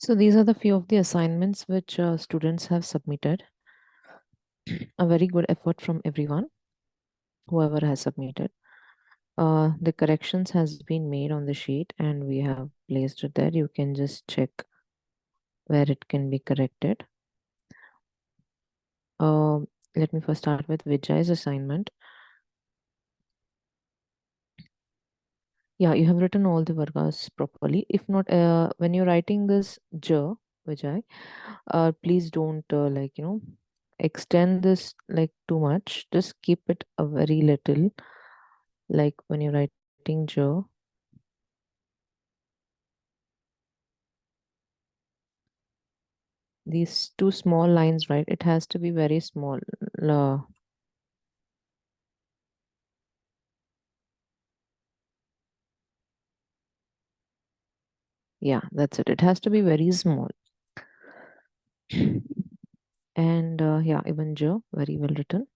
So these are the few of the assignments which students have submitted. A very good effort from everyone, whoever has submitted. The corrections has been made on the sheet and we have placed it there. You can just check where it can be corrected. Let me first start with Vijay's assignment. Yeah, you have written all the vargas properly. If not, when you're writing this J, Vijay, please don't extend this like too much. Just keep it a very little. Like when you're writing J, these two small lines, right? It has to be very small. Uh, yeah, that's it. It has to be very small. And yeah, even J, very well written.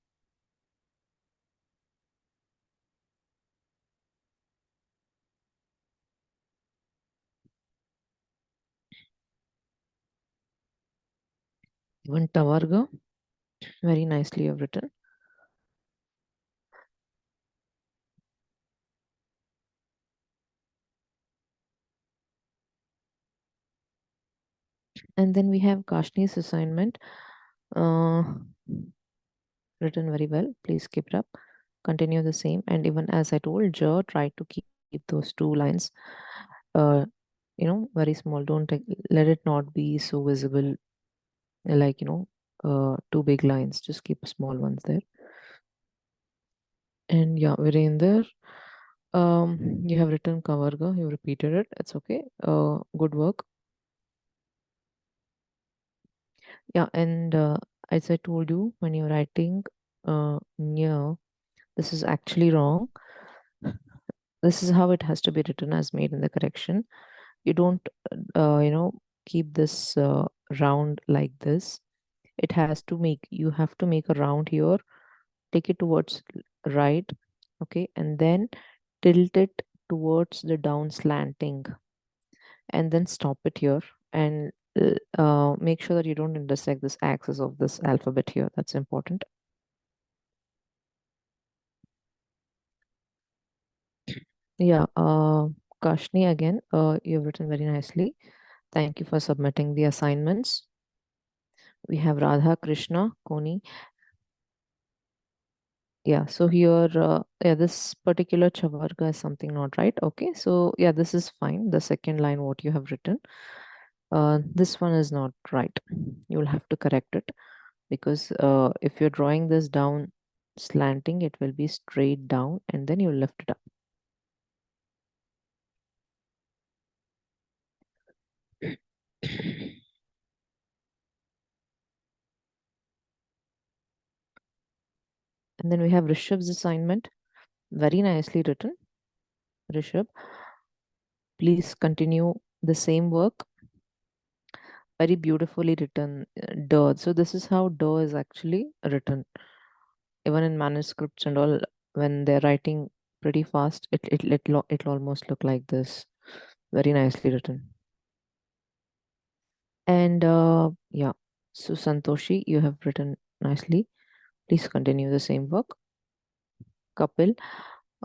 Even Tavarga, very nicely you have written. And then we have Kashni's assignment. Uh, Written very well. Please keep it up. Continue the same. And even as I told, try to keep those two lines, uh, very small. Don't let it not be so visible, like, two big lines. Just keep small ones there. And yeah, Virender, you have written Kavarga. You repeated it. It's okay. Good work. Yeah, and as I told you, when you're writing near, this is actually wrong. This is how it has to be written as made in the correction. You don't, keep this round like this. It has to make, you have to make a round here, take it towards right, okay, and then tilt it towards the down slanting, and then stop it here and make sure that you don't intersect this axis of this alphabet here. That's important. Yeah, Kashni, again, you've written very nicely. Thank you for submitting the assignments. We have Radha Krishna Koni. Yeah, so here, yeah, this particular Chavarga is something not right. Okay, so yeah, this is fine. The second line, what you have written, this one is not right. You'll have to correct it because if you're drawing this down slanting, it will be straight down and then you lift it up. And then we have Rishabh's assignment. Very nicely written, Rishabh. Please continue the same work. Very beautifully written. Duh. So this is how duh is actually written. Even in manuscripts and all, when they're writing pretty fast, it'll almost look like this. Very nicely written. And yeah, so Santoshi, you have written nicely. Please continue the same work. Kapil,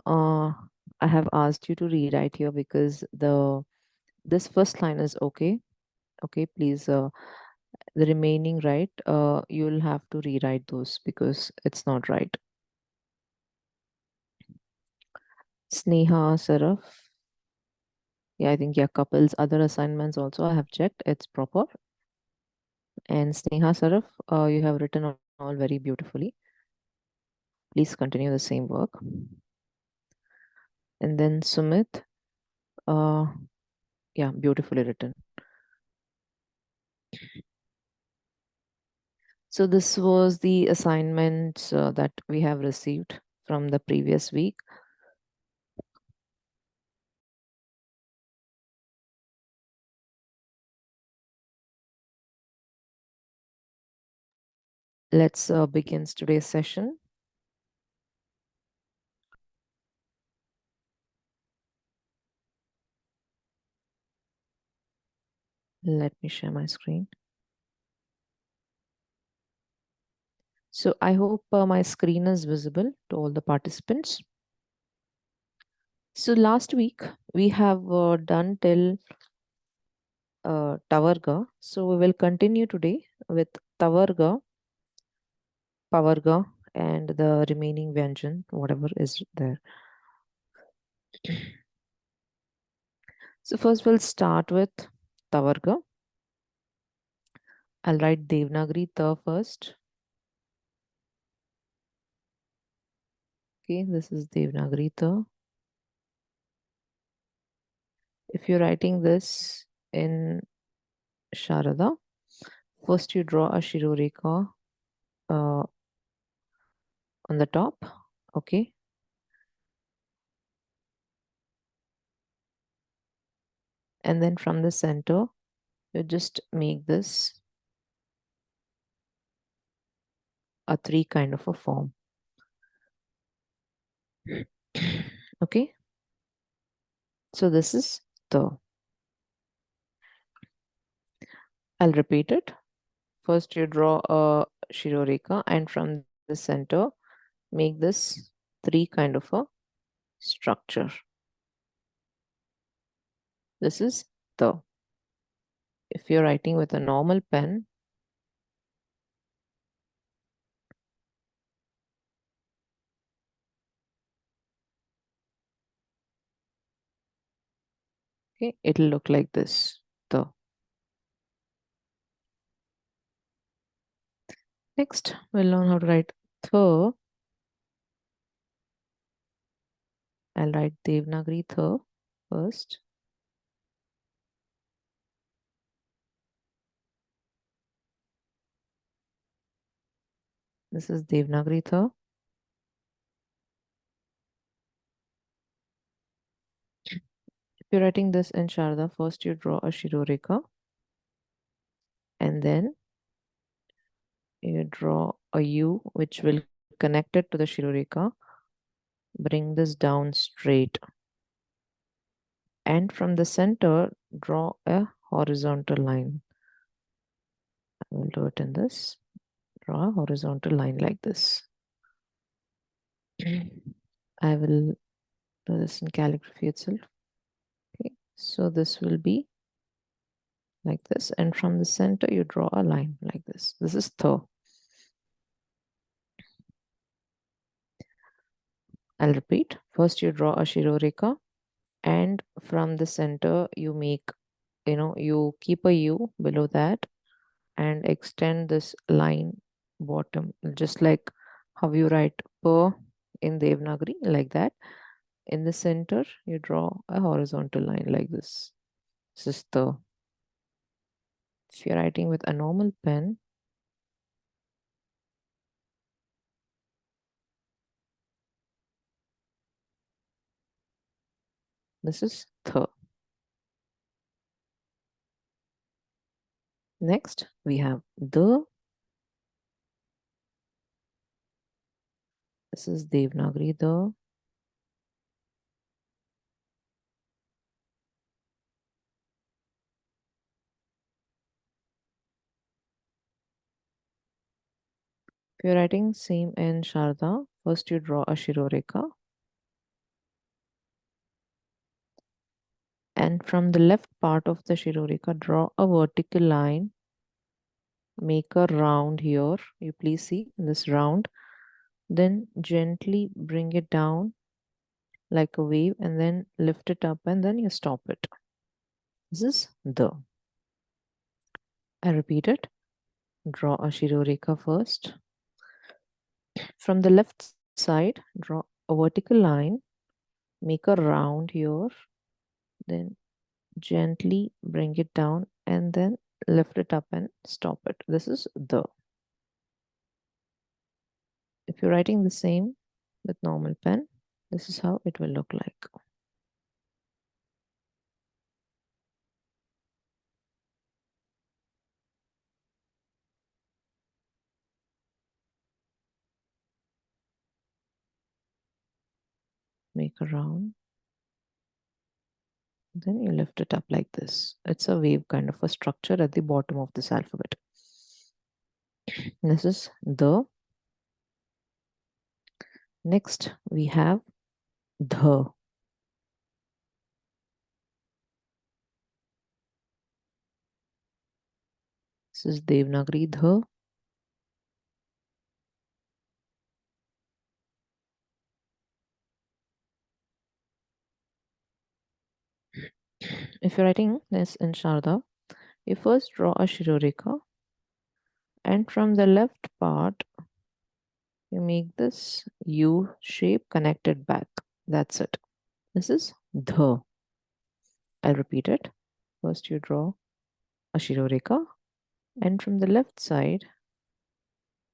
uh, I have asked you to rewrite here because this first line is okay. Okay, please. The remaining right, you'll have to rewrite those because it's not right. Sneha, Saraf. Yeah, I think yeah, couples, other assignments also I have checked. It's proper. And Sneha Saraf, you have written all very beautifully. Please continue the same work. And then Sumit, uh, yeah, beautifully written. So this was the assignments that we have received from the previous week. Let's begin today's session. Let me share my screen. So I hope my screen is visible to all the participants. So last week we have done till Tavarga. So we will continue today with Tavarga, Pavarga, and the remaining Vyanjan, whatever is there. So first we'll start with Tavarga. I'll write Devanagari Ta first. Okay, this is Devanagari Ta. If you're writing this in Sharada, first you draw a Shiroreka on the top. Okay. And then from the center, you just make this a three kind of a form. Okay. So this is the. I'll repeat it. First you draw a Shiroreka and from the center, make this three kind of a structure. This is the. If you're writing with a normal pen, okay, it'll look like this. The. Next, we'll learn how to write the. I'll write Devanagari the first. This is Devanagari the. If you're writing this in Sharda, first you draw a Shiroreka and then you draw a U which will connect it to the Shiroreka. Bring this down straight. And from the center, draw a horizontal line. I will do it in this. Draw a horizontal line like this. I will do this in calligraphy itself. Okay, so this will be like this. And from the center, you draw a line like this. This is the. I'll repeat. First, you draw a Shiroreka, and from the center, you make, you keep a U below that and extend this line bottom, just like how you write per in Devanagari, like that. In the center, you draw a horizontal line like this. This is the. If you're writing with a normal pen, this is the. Next, we have the. This is Devanagari the. If you're writing same in Sharda, first you draw a Shiroreka. And from the left part of the Shiroreka, draw a vertical line. Make a round here. You please see this round. Then gently bring it down like a wave and then lift it up and then you stop it. This is the. I repeat it. Draw a Shiroreka first. From the left side, draw a vertical line. Make a round here. Then gently bring it down and then lift it up and stop it. This is the. If you're writing the same with normal pen, this is how it will look like. Make a round. Then you lift it up like this. It's a wave kind of a structure at the bottom of this alphabet. This is the. Next, we have the. This is Devanagari the. If you're writing this in Sharada, you first draw a Shiroreka, and from the left part, you make this U shape connected back. That's it. This is the. I'll repeat it. First, you draw a Shiroreka, and from the left side,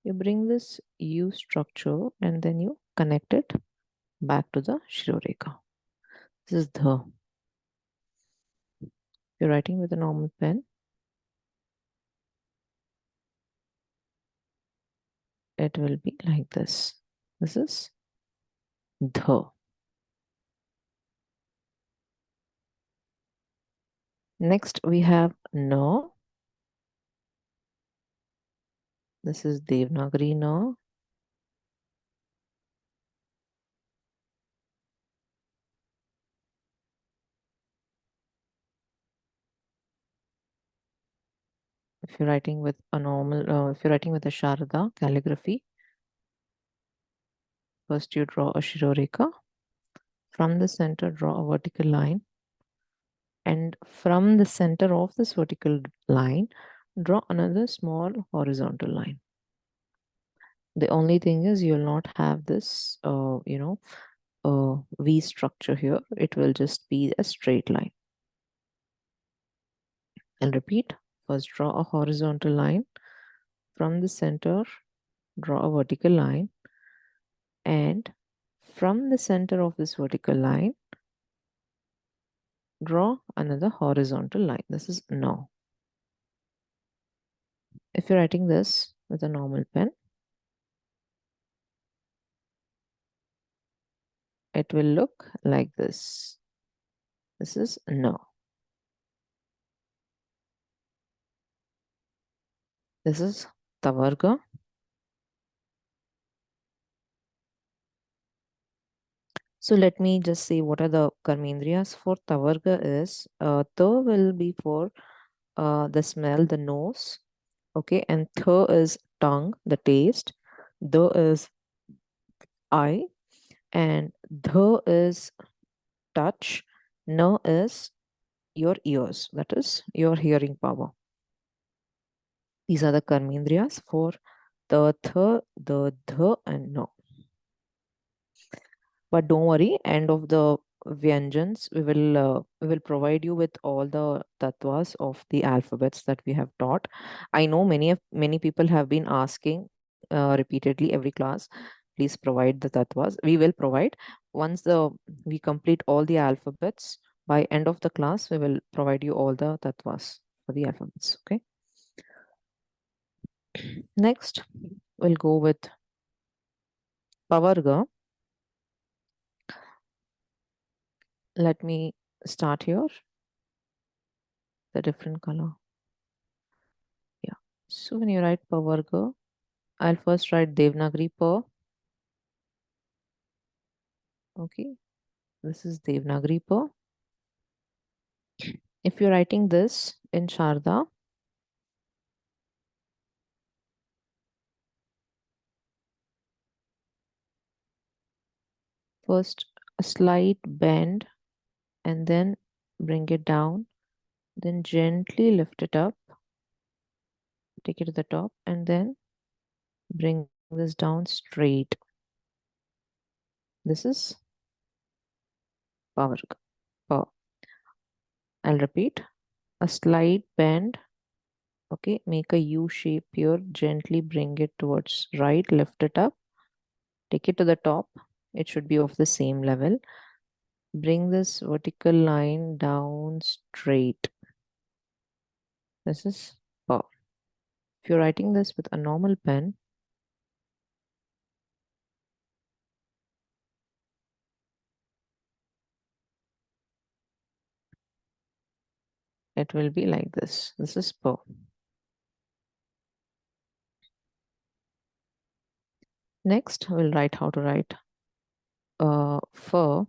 you bring this U structure and then you connect it back to the Shiroreka. This is the. You're writing with a normal pen. It will be like this. This is the. Next, we have no. This is Devanagari no. If you're writing with a normal, if you're writing with a Sharada calligraphy, first you draw a Shiroreka. From the center, draw a vertical line. And from the center of this vertical line, draw another small horizontal line. The only thing is you'll not have this, V structure here. It will just be a straight line. And repeat, first draw a horizontal line. From the center, draw a vertical line. And from the center of this vertical line, draw another horizontal line. This is no. If you're writing this with a normal pen, it will look like this. This is no. This is Tavarga. So let me just say what are the Karmendriyas for Tavarga is Ta will be for the smell, the nose. Okay, and Tha is tongue, the taste. Da is eye, and Dha is touch. Na is your ears, that is your hearing power. These are the Karmendriyas for the Tha, the Dha, and No. But don't worry, end of the Vyanjans, we will provide you with all the tattvas of the alphabets that we have taught. I know many people have been asking repeatedly every class, please provide the tattvas. We will provide once the we complete all the alphabets. By end of the class, we will provide you all the tattvas for the alphabets. Okay. Next, we'll go with Pavarga. Let me start here. The different color. Yeah. So when you write Pavarga, I'll first write Devanagari Pa. Okay. This is Devanagari Pa. If you're writing this in Sharda, first a slight bend and then bring it down, then gently lift it up, take it to the top, and then bring this down straight. This is Pavarga. Pa. I'll repeat, a slight bend. Okay, make a U shape here, gently bring it towards right, lift it up, take it to the top. It should be of the same level. Bring this vertical line down straight. This is Pa. If you're writing this with a normal pen, it will be like this. This is per. Next, we'll write how to write fur.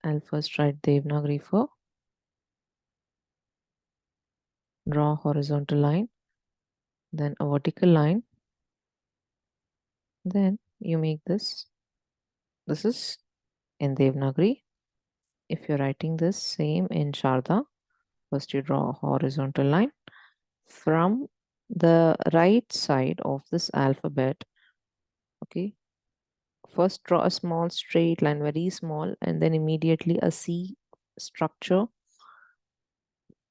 I'll first write Devanagari fur. Draw a horizontal line, then a vertical line. Then you make this. This is in Devanagari. If you're writing this same in Sharada, first you draw a horizontal line from the right side of this alphabet. Okay, first draw a small straight line, very small, and then immediately a C structure.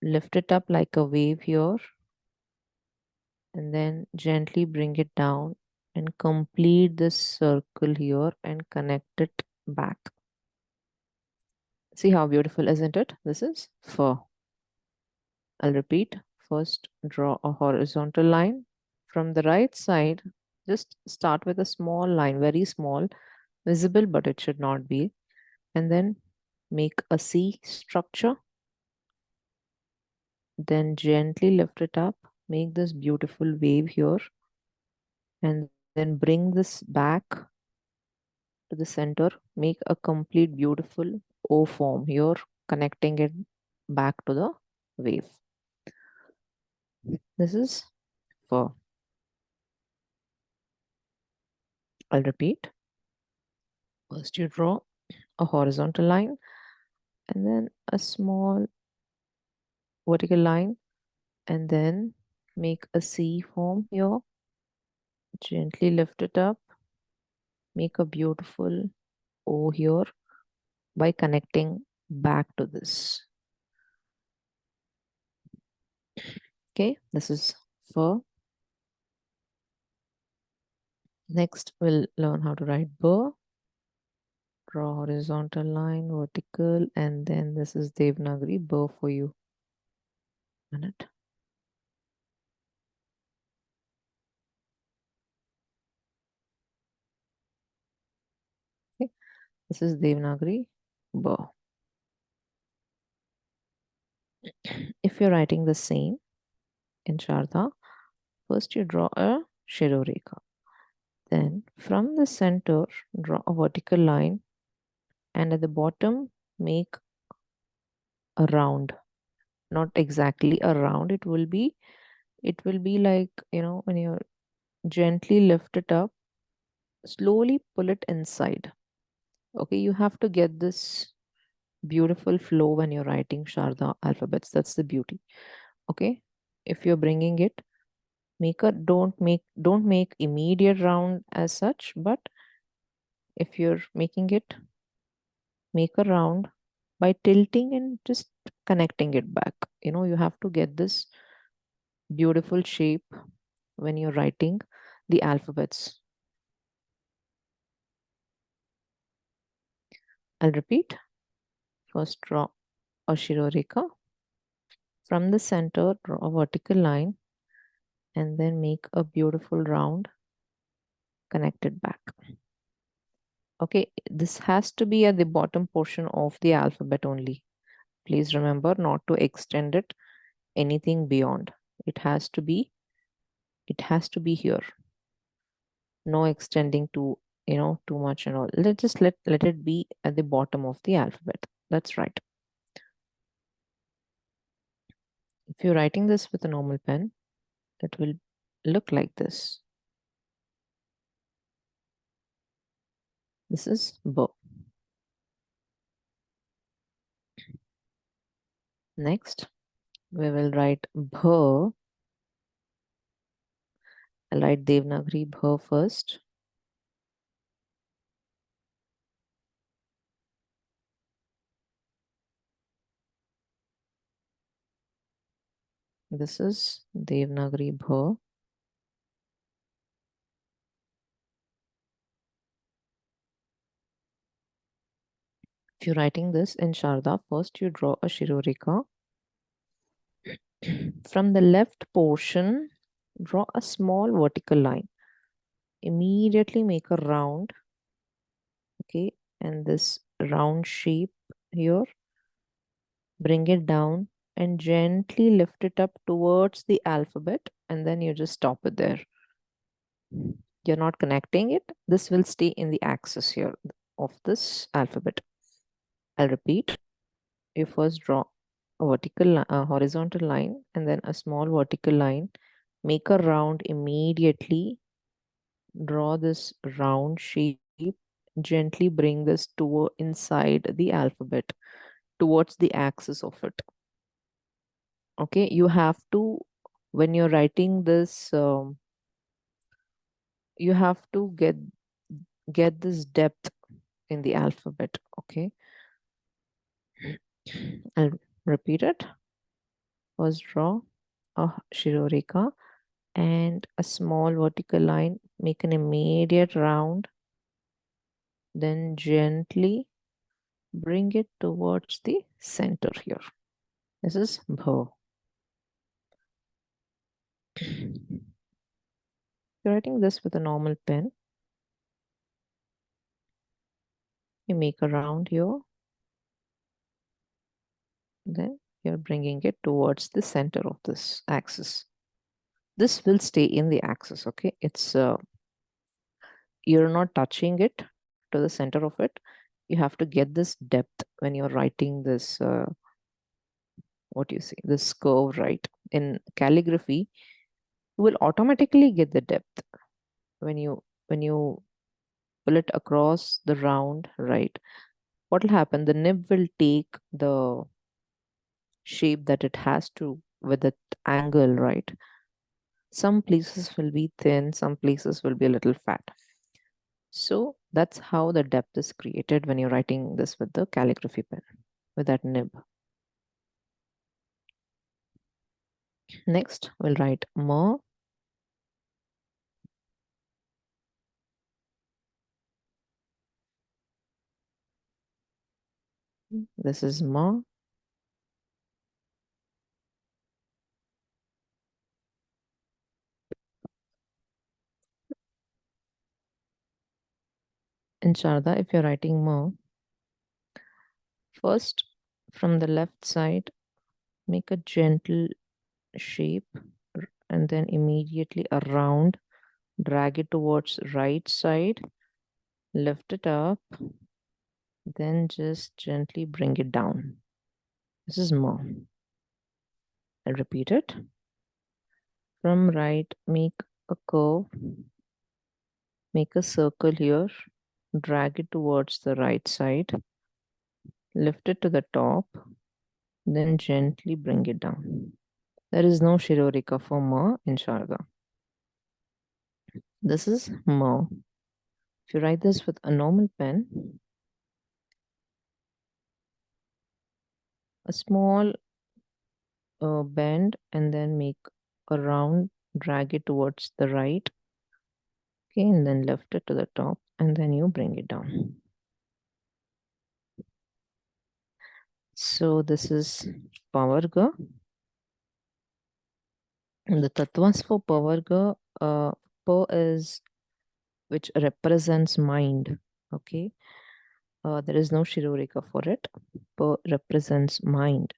Lift it up like a wave here, and then gently bring it down and complete this circle here and connect it back. See how beautiful, isn't it? This is fur. I'll repeat. First, draw a horizontal line from the right side. Just start with a small line, very small, visible, but it should not be. And then make a C structure. Then gently lift it up. Make this beautiful wave here. And then bring this back to the center. Make a complete beautiful O form here, connecting it back to the wave. This is fur. I'll repeat. First, you draw a horizontal line and then a small vertical line, and then make a C form here. Gently lift it up. Make a beautiful O here by connecting back to this. Okay, this is fur. Next, we'll learn how to write burr. Draw horizontal line, vertical, and then this is Devanagari burr for you. Minute. Okay, this is Devanagari burr. If you're writing the same in Sharda, first you draw a Shiroreka. Then from the center, draw a vertical line, and at the bottom, make a round. Not exactly a round. It will be like, when you gently lift it up, slowly pull it inside. Okay, you have to get this beautiful flow when you're writing Sharda alphabets. That's the beauty. Okay, if you're bringing it, don't make immediate round as such, but if you're making it, make a round by tilting and just connecting it back. You have to get this beautiful shape when you're writing the alphabets. I'll repeat. First, draw a Shiroreka. From the center, draw a vertical line and then make a beautiful round, connect it back. Okay, this has to be at the bottom portion of the alphabet only. Please remember not to extend it anything beyond. It has to be here. No extending too much and all. Let it be at the bottom of the alphabet. That's right. If you're writing this with a normal pen, it will look like this. This is B. Next, we will write Bh. I'll write Devanagari Bh first. This is Devanagari Bh. If you're writing this in Sharda, first you draw a Shiroreka. From the left portion, draw a small vertical line. Immediately make a round. Okay, and this round shape here, bring it down, and gently lift it up towards the alphabet, and then you just stop it there. You're not connecting it. This will stay in the axis here of this alphabet. I'll repeat. You first draw a horizontal line, and then a small vertical line. Make a round immediately. Draw this round shape. Gently bring this to inside the alphabet towards the axis of it. Okay, you have to, when you're writing this, you have to get this depth in the alphabet. Okay, I'll repeat it. First draw a shiroreka and a small vertical line. Make an immediate round, then gently bring it towards the center here. This is bho. You're writing this with a normal pen. You make a round here, then you're bringing it towards the center of this axis. This will stay in the axis. Okay, it's you're not touching it to the center of it. You have to get this depth when you're writing this. What do you say? This curve, right? In calligraphy, you will automatically get the depth when you pull it across the round, right? What will happen? The nib will take the shape that it has to with that angle, right? Some places will be thin, some places will be a little fat. So that's how the depth is created when you're writing this with the calligraphy pen, with that nib. Next, we'll write ma. This is ma. In Sharada, if you're writing ma, first from the left side, make a gentle shape and then immediately around, drag it towards right side, lift it up, then just gently bring it down. This is ma. I'll repeat it. From right, make a curve, make a circle here, drag it towards the right side, lift it to the top, then gently bring it down. There is no Shirorika for ma in Sharda. This is ma. If you write this with a normal pen, a small bend and then make a round, drag it towards the right, okay, and then lift it to the top, and then you bring it down. So this is Pavarga. The tattvas for Pavarga, Pa is which represents mind. Okay, there is no Shirorika for it. Pa represents mind.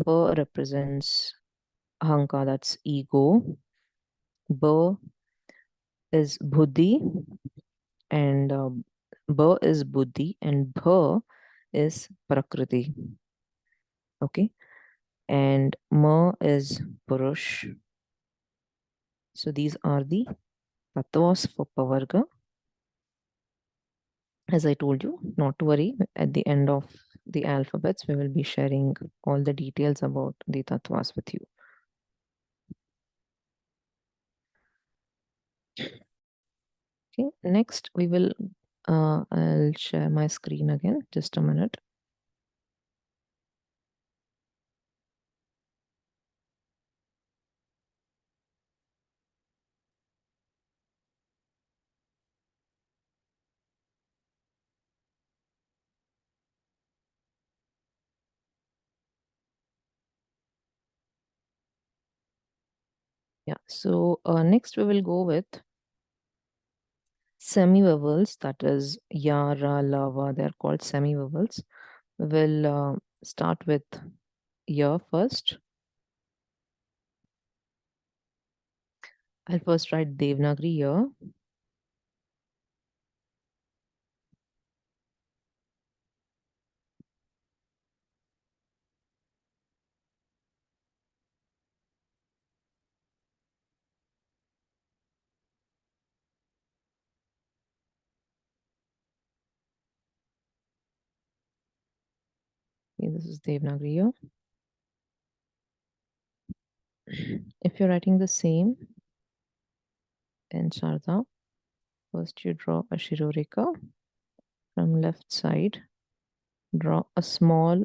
Pa represents Ahanka, that's ego. Ba is Buddhi, and Ba is Buddhi, and Bha is Prakriti. Okay, and Ma is Purush. So these are the tattvas for Pavarga. As I told you, not to worry, at the end of the alphabets, we will be sharing all the details about the tattvas with you. Okay, next we will, I'll share my screen again, just a minute. Yeah, so next we will go with semi-vowels, that is ya, ra, la, va, they are called semi-vowels. We'll start with year first. I'll first write Devanagari year. Okay, this is Devanagari year. If you're writing the same in Sharda, first you draw a Shiroreka from left side. Draw a small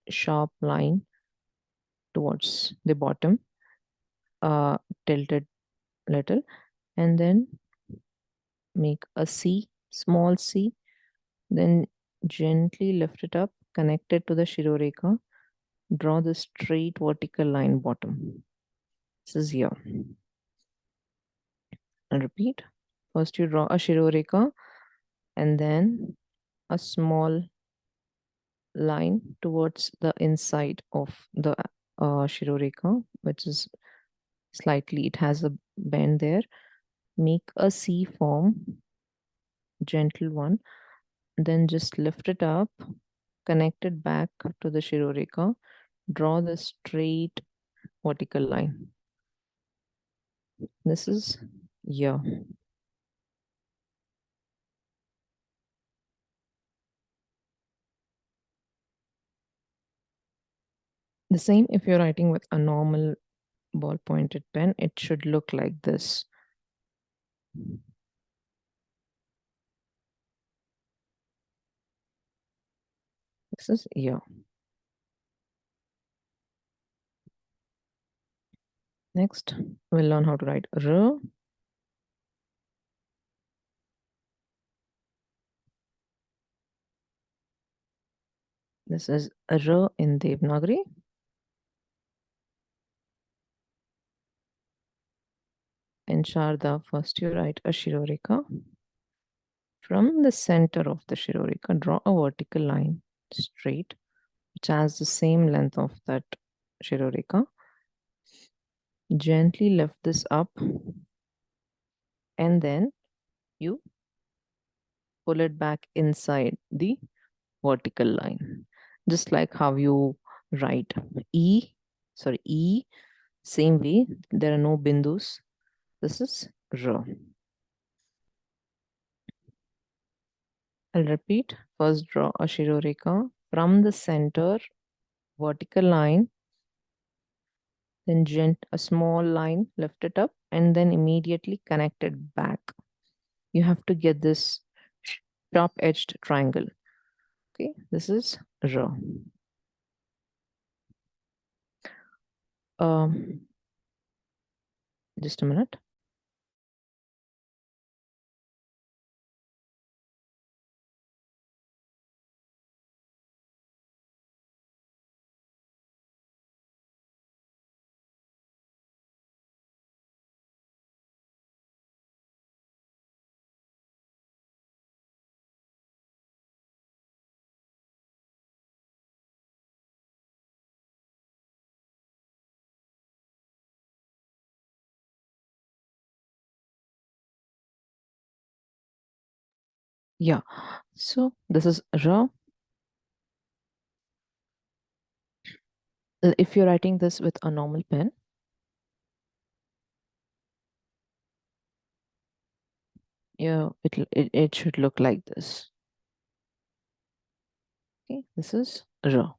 sharp line towards the bottom, tilted little, and then make a C, small C, then gently lift it up, connect it to the Shiroreka, draw the straight vertical line bottom. This is here. And repeat. First you draw a Shiroreka and then a small line towards the inside of the Shiroreka, which is slightly, it has a bend there. Make a C form, gentle one, then just lift it up, connect it back to the Shiroreka, draw the straight vertical line. This is yeah. The same if you're writing with a normal ball pointed pen, it should look like this. This is yeah. Next, we'll learn how to write R. This is R in Devanagari. In Sharda, first you write a Shiroreka. From the center of the Shiroreka, draw a vertical line straight, which has the same length of that Shiroreka. Gently lift this up, and then you pull it back inside the vertical line. Just like how you write E, same way, there are no bindus. This is R. I'll repeat. First draw a Shiroreka from the center, vertical line, then a small line, lift it up, and then immediately connect it back. You have to get this sharp edged triangle. Okay, this is R. Um, just a minute. Yeah, so this is R. If you're writing this with a normal pen, yeah, it should look like this. Okay, this is R.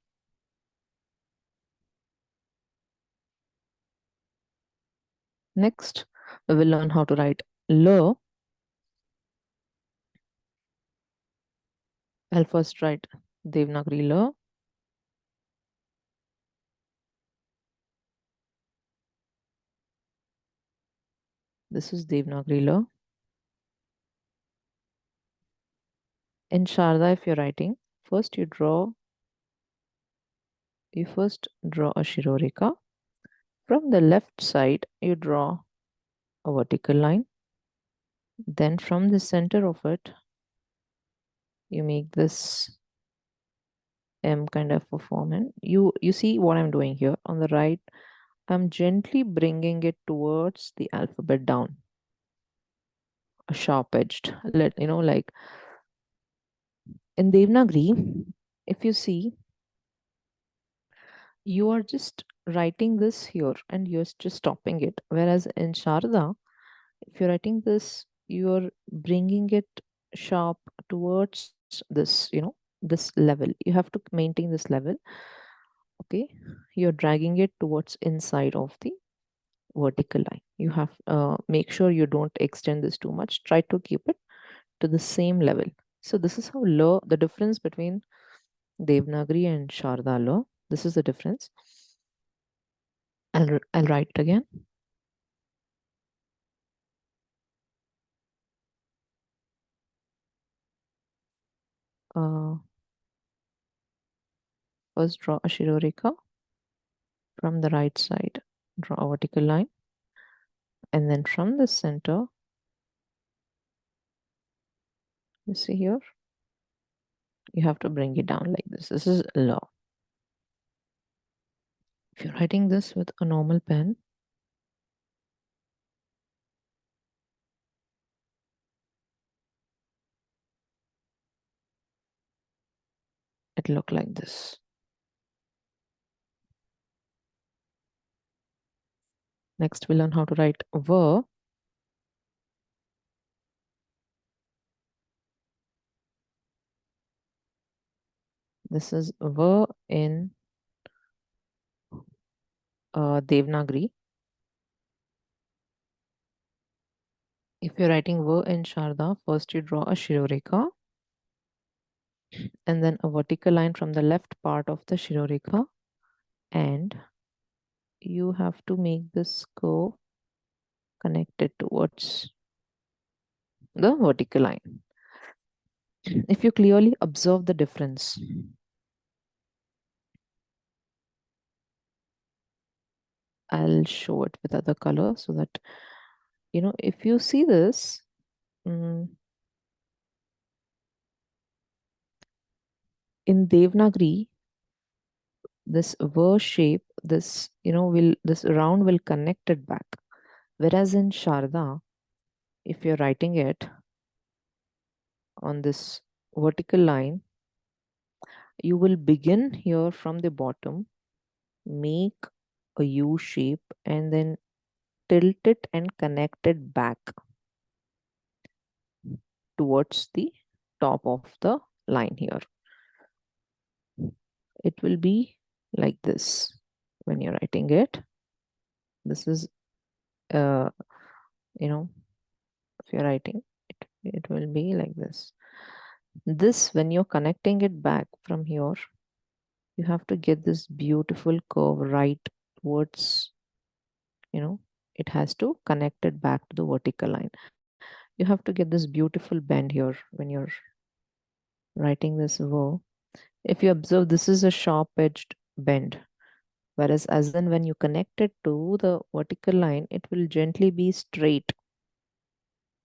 Next, we will learn how to write L. I'll first write Devanagari L. This is Devanagari L. In Sharda, if you're writing, first you first draw a Shiroreka. From the left side, you draw a vertical line. Then from the center of it, you make this M kind of a form. And you see what I'm doing here on the right. I'm gently bringing it towards the alphabet down, a sharp edged. Let like in Devanagari, if you see, you are just writing this here and you're just stopping it. Whereas in Sharada, if you're writing this, you're bringing it sharp towards this, this level. You have to maintain this level. Okay, you're dragging it towards inside of the vertical line. You have make sure you don't extend this too much. Try to keep it to the same level. So this is how law, the difference between Devanagari and Sharda law. This is the difference. I'll write it again. Uh, First draw a Shiroreka from the right side. Draw a vertical line. And then from the center, you see here, you have to bring it down like this. This is law. If you're writing this with a normal pen, it'll look like this. Next, we learn how to write ver. This is ver in Devanagari. If you're writing ver in Sharda, first you draw a Shiroreka and then a vertical line from the left part of the Shiroreka, and you have to make this curve connected towards the vertical line. If you clearly observe the difference, I'll show it with other color so that, if you see this, in Devanagari, this ver shape, this round will connect it back. Whereas in Sharda, if you're writing it on this vertical line, you will begin here from the bottom, make a U shape, and then tilt it and connect it back towards the top of the line here. It will be like this when you're writing it. This is, if you're writing it will be like this. This, when you're connecting it back from here, you have to get this beautiful curve right towards, it has to connect it back to the vertical line. You have to get this beautiful bend here when you're writing this verb. If you observe, this is a sharp-edged bend. Whereas as then when you connect it to the vertical line, it will gently be straight.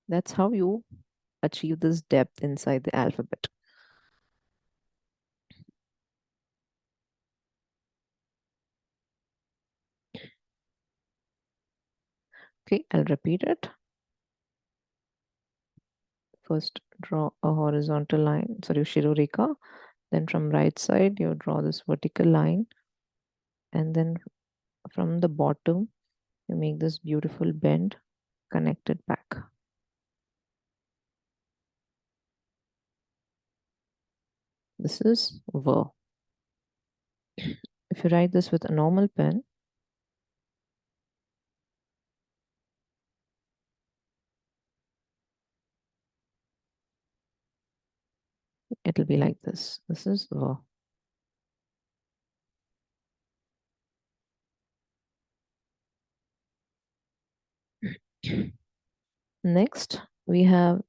That's how you achieve this depth inside the alphabet. Okay, I'll repeat it. First, draw a horizontal line, sorry, Shiroreka. Then from right side, you draw this vertical line. And then from the bottom, you make this beautiful bend, connect it back. This is ver. If you write this with a normal pen, it'll be like this. This is ver. Next, we have,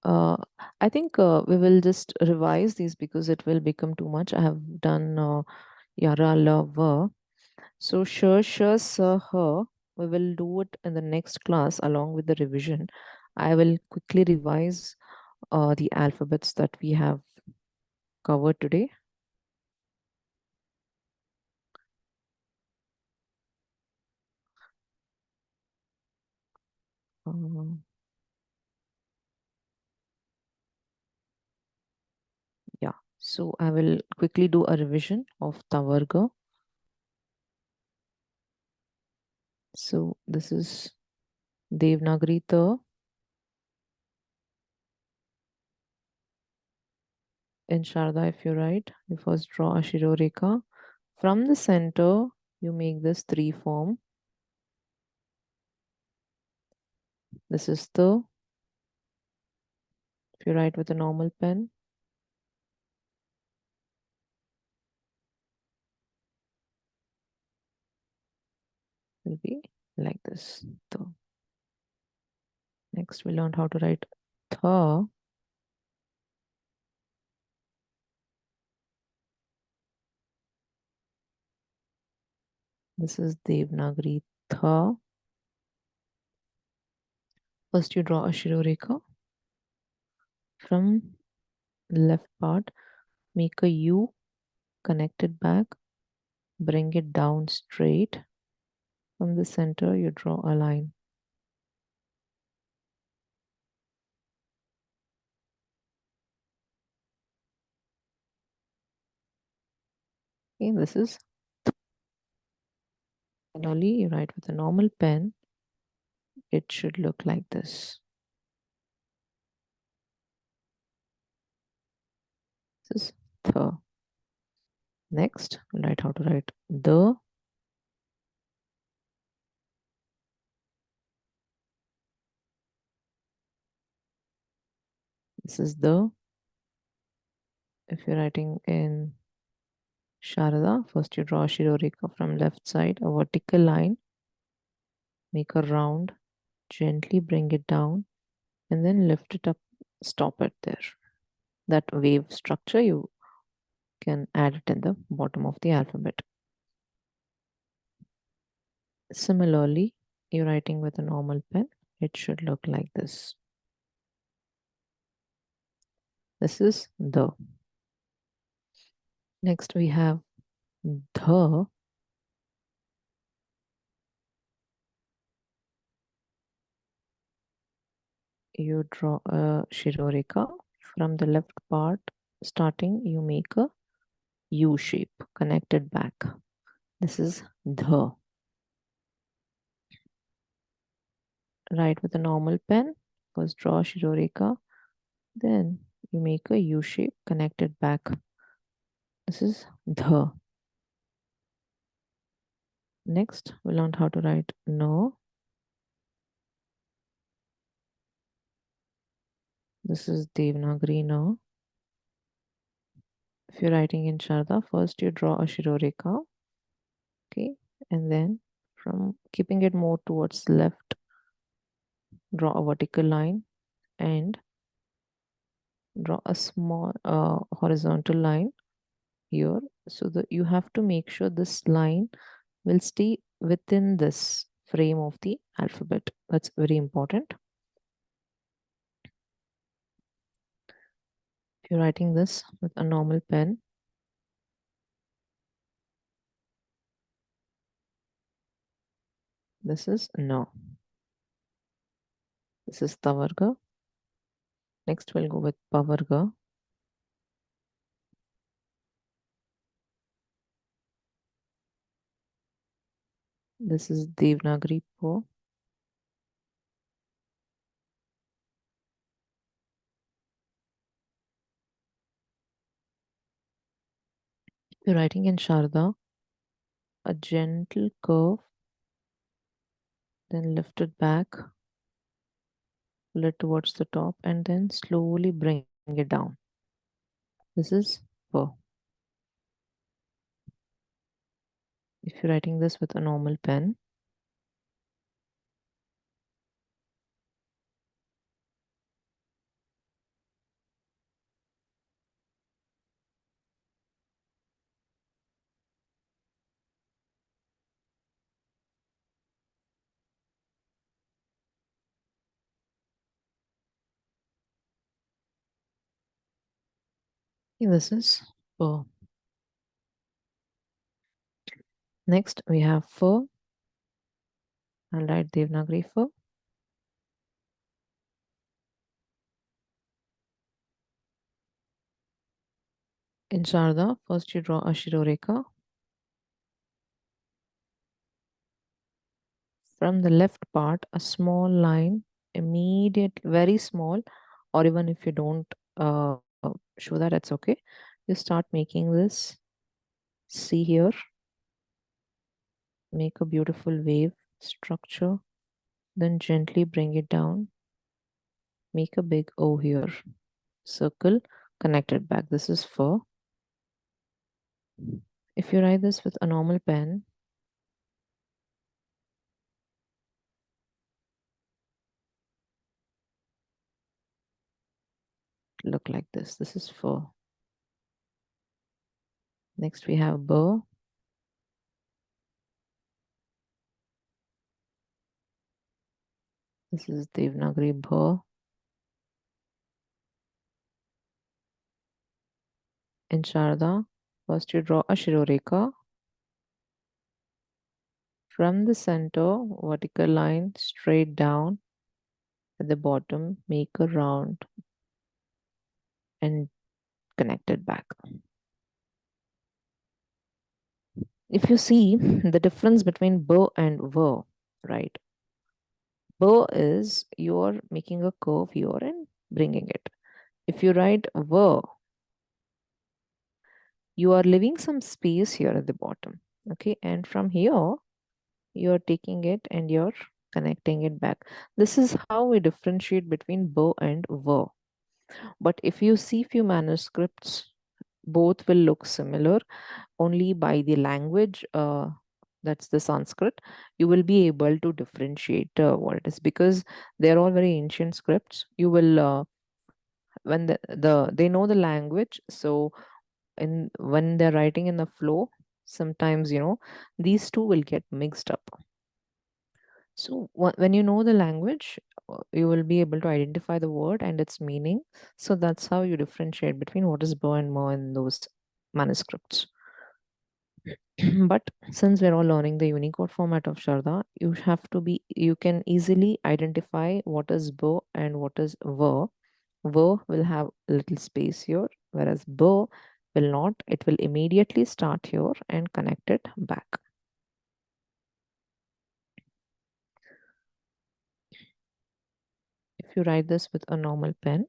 I think we will just revise these because it will become too much. I have done yara, la, ver. So, her, we will do it in the next class along with the revision. I will quickly revise the alphabets that we have covered today? Uh, yeah. So I will quickly do a revision of Tavarga. So this is Devanagari Ta. In Sharada, if you write, you first draw a Shiroreka. From the center, you make this three form. This is the, if you write with a normal pen, will be like this. The. Next, we learned how to write Tha. This is Devanagari Tha. First, you draw a Shiroreka. From the left part, make a U, connect it back, bring it down straight. From the center, you draw a line. Okay, this is. Similarly, you write with a normal pen. It should look like this. This is the. Next, we'll write how to write the. This is the. If you're writing in Sharada, first you draw a Shiroreka from left side, a vertical line, make a round, gently bring it down, and then lift it up, stop it there. That wave structure, you can add it in the bottom of the alphabet. Similarly, you're writing with a normal pen, it should look like this. This is the. Next, we have the. You draw a Shiroreka. From the left part, starting, you make a U shape, connected back. This is the. Write with a normal pen. First draw Shiroreka. Then you make a U shape, connected back. This is the. Next, we learned how to write no. This is Devanagari no. If you're writing in Sharda, first you draw a Shiroreka. Okay. And then from keeping it more towards left, draw a vertical line and draw a small horizontal line here. So that you have to make sure this line will stay within this frame of the alphabet. That's very important. If you're writing this with a normal pen, this is no. This is Tavarga. Next, we'll go with Pavarga. This is Devanagari Po. If you're writing in Sharda, a gentle curve, then lift it back, pull it towards the top, and then slowly bring it down. This is Po. If you're writing this with a normal pen, Okay, this is fur. Next, we have fur. I'll write Devanagari fur. In Sharda, first you draw a Shiroreka. From the left part, a small line, immediate, very small, or even if you don't show that, it's okay. You start making this. See here, make a beautiful wave structure, then gently bring it down. Make a big O here. Circle, connect it back. This is fur. If you write this with a normal pen, look like this. This is fur. Next we have burr. This is Devanagari burr. In Sharda, first you draw a Shiroreka. From the center, vertical line straight down at the bottom, make a round and connect it back. If you see the difference between burr and ver, right? Burr is you're making a curve here and bringing it. If you write ver, you are leaving some space here at the bottom. Okay, and from here, you're taking it and you're connecting it back. This is how we differentiate between burr and ver. But if you see few manuscripts, both will look similar. Only by the language, that's the Sanskrit, you will be able to differentiate what it is, because they're all very ancient scripts. You will when they know the language, so in when they're writing in the flow, sometimes these two will get mixed up. So when you know the language, you will be able to identify the word and its meaning. So that's how you differentiate between what is bo and mo in those manuscripts. But since we're all learning the Unicode format of Sharda, you can easily identify what is bo and what is ver. Ver will have a little space here, whereas bo will not. It will immediately start here and connect it back. If you write this with a normal pen,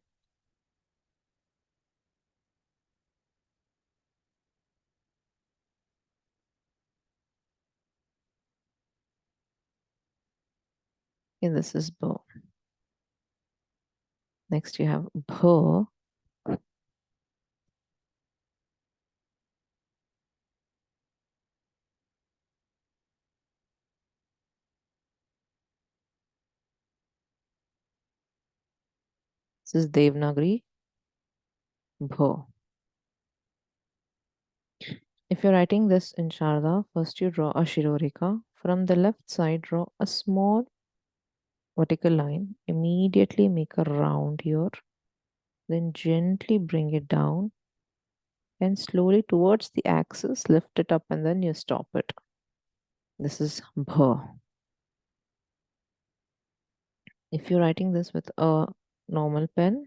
okay, this is bo. Next you have bho. This is Devanagari bho. If you're writing this in Sharda, first you draw a Shiroreka. From the left side, draw a small vertical line. Immediately make a round here. Then gently bring it down and slowly towards the axis, lift it up and then you stop it. This is bha. If you're writing this with a normal pen,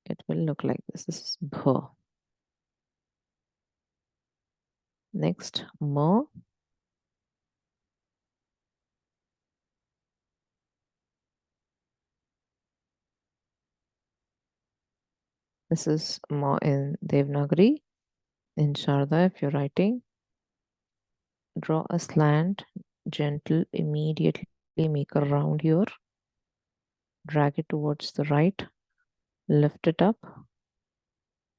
it will look like this. This is bha. Next, ma. This is ma in Devanagari. In Sharda, if you're writing, draw a slant, gentle, immediately make a round here, drag it towards the right, lift it up,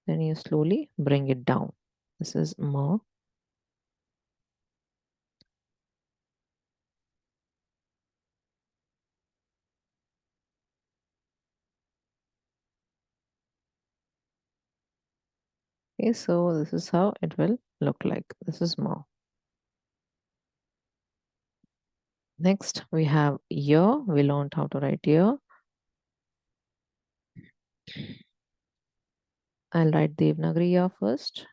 then you slowly bring it down. This is ma. Okay, so this is how it will look like. This is ma. Next, we have year. We learned how to write year. I'll write Devanagari Ya first.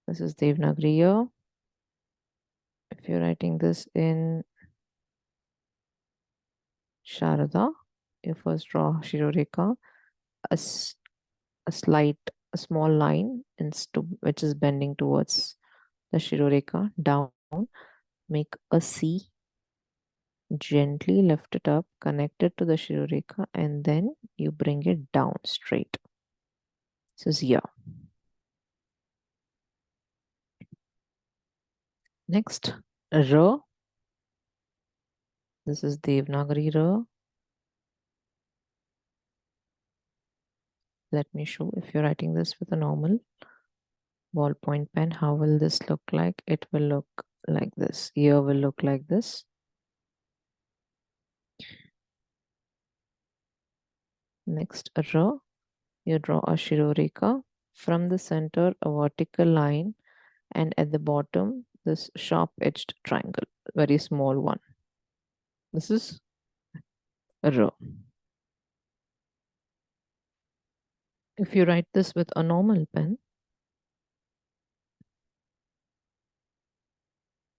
This is Devanagari Ya. If you're writing this in Sharada, you first draw Shiroreka, a, a slight, a small line which is bending towards the Shiroreka down. Make a C, gently lift it up, connect it to the Shiroreka, and then you bring it down straight. This is Ya. Next, Ra. This is Devanagari Ra. Let me show if you're writing this with a normal ballpoint pen, how will this look like? It will look like this. Ear will look like this. Next, Ra. You draw a Shiroreka. From the center, a vertical line, and at the bottom, this sharp-edged triangle, very small one. This is Ra. If you write this with a normal pen,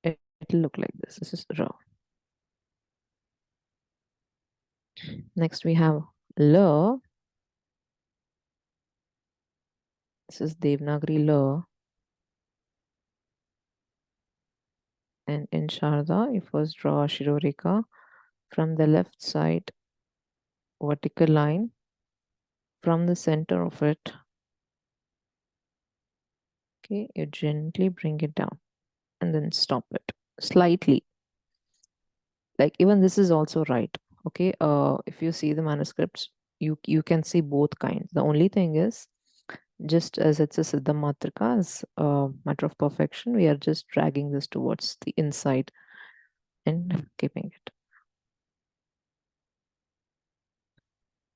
it'll look like this. This is Ra. Next, we have La. This is Devanagari La. And in Sharada, you first draw a Shiroreka. From the left side, vertical line. From the center of it, okay, you gently bring it down and then stop it slightly. Like even this is also right. Okay, if you see the manuscripts, you can see both kinds. The only thing is, just as it's a Siddha Matrika, as a matter of perfection, we are just dragging this towards the inside and keeping it.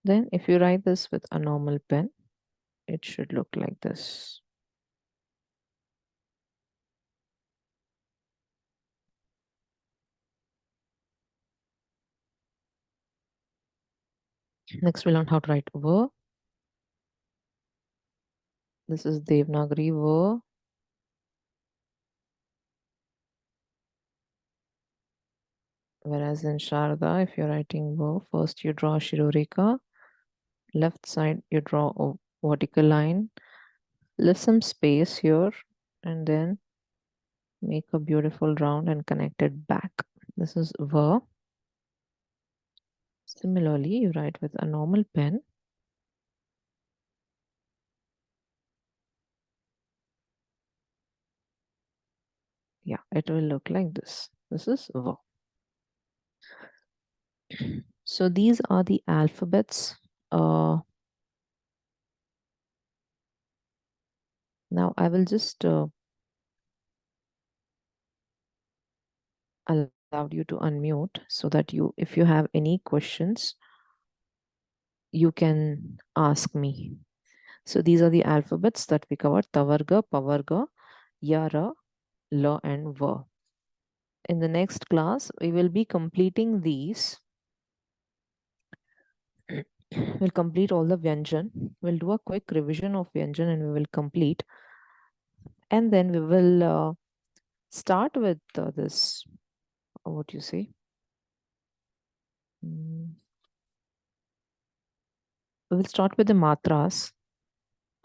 Then if you write this with a normal pen, it should look like this. Next, we learn how to write ver. This is Devanagari ver. Whereas in Sharada, if you're writing ver, first you draw Shiroreka. Left side, you draw a vertical line. Leave some space here and then make a beautiful round and connect it back. This is ver. Similarly, you write with a normal pen. Yeah, it will look like this. This is ver. So these are the alphabets. Now I will just allow you to unmute so that if you have any questions, you can ask me. So these are the alphabets that we covered: Tavarga, Pavarga, Yara, La, and Va. In the next class, we will be completing these. We'll complete all the Vyanjan. We'll do a quick revision of Vyanjan and we will complete. And then we will start with this, what do you say? We will start with the matras.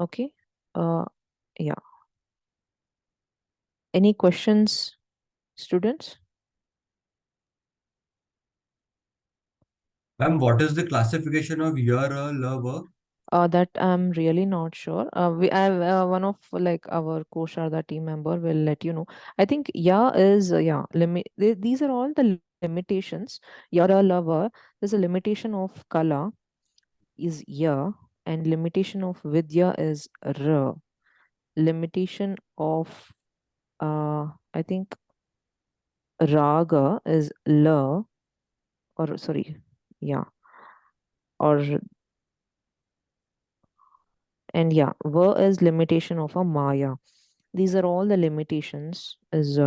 Okay. Yeah. Any questions, students? Ma'am, what is the classification of year lover? That I'm really not sure. We have one of like our Kosharda team member will let you know. I think yeah is yeah limit. These are all the limitations. Yara lover. There's a limitation of kala is ya, and limitation of vidya is ra. Limitation of I think raga is la, or sorry, yeah, or and yeah, va is limitation of a maya. These are all the limitations is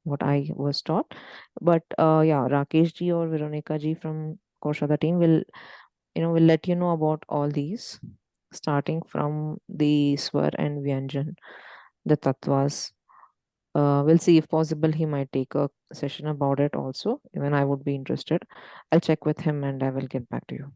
what I was taught. But yeah, Rakesh ji or Veronica ji from Koshada team will We'll let you know about all these, starting from the swar and vyanjan, the tattvas. We'll see if possible he might take a session about it also. Even I would be interested. I'll check with him and I will get back to you.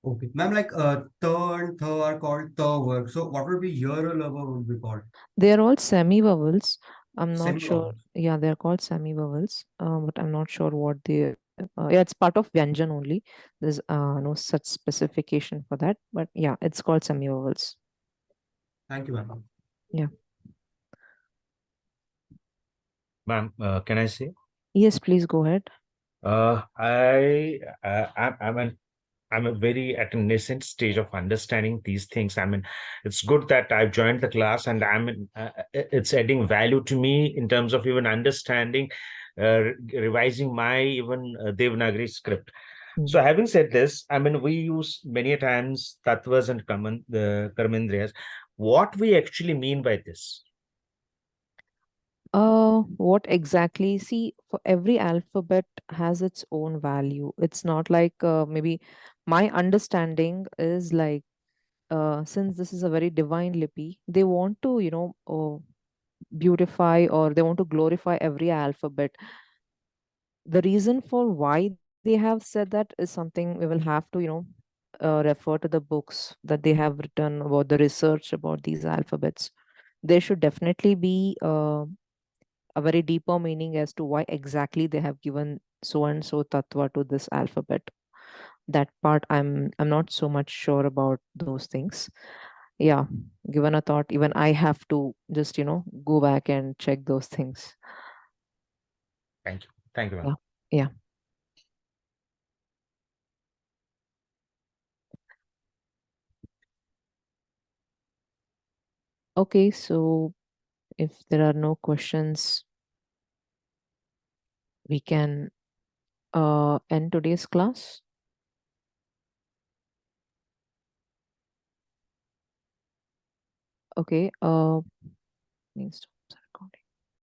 Okay. Ma'am, like th and th are called th work. So what would be your lover would be called? They are all semi vowels. I'm not sure. Semi-vowels. Yeah, they're called semi vowels, but I'm not sure what they. Yeah, it's part of Vyanjan only. There's no such specification for that, but yeah, it's called semi vowels. Thank you, ma'am. Yeah. Ma'am, can I say? Yes, please go ahead. I'm a very at a nascent stage of understanding these things. I mean, it's good that I've joined the class and it's adding value to me in terms of even understanding, revising my even Devanagari script. Mm. So having said this, I mean, we use many a times tattvas and the karmendriyas. What we actually mean by this? What exactly? See, for every alphabet has its own value. It's not like maybe my understanding is like since this is a very divine lipi, they want to, beautify or they want to glorify every alphabet. The reason for why they have said that is something we will have to, refer to the books that they have written about the research about these alphabets. There should definitely be a very deeper meaning as to why exactly they have given so and so tattva to this alphabet. That part I'm not so much sure about those things. Yeah, given a thought, even I have to just go back and check those things. Thank you. Thank you, ma'am. Yeah, yeah. Okay, so if there are no questions, we can end today's class. Okay. Means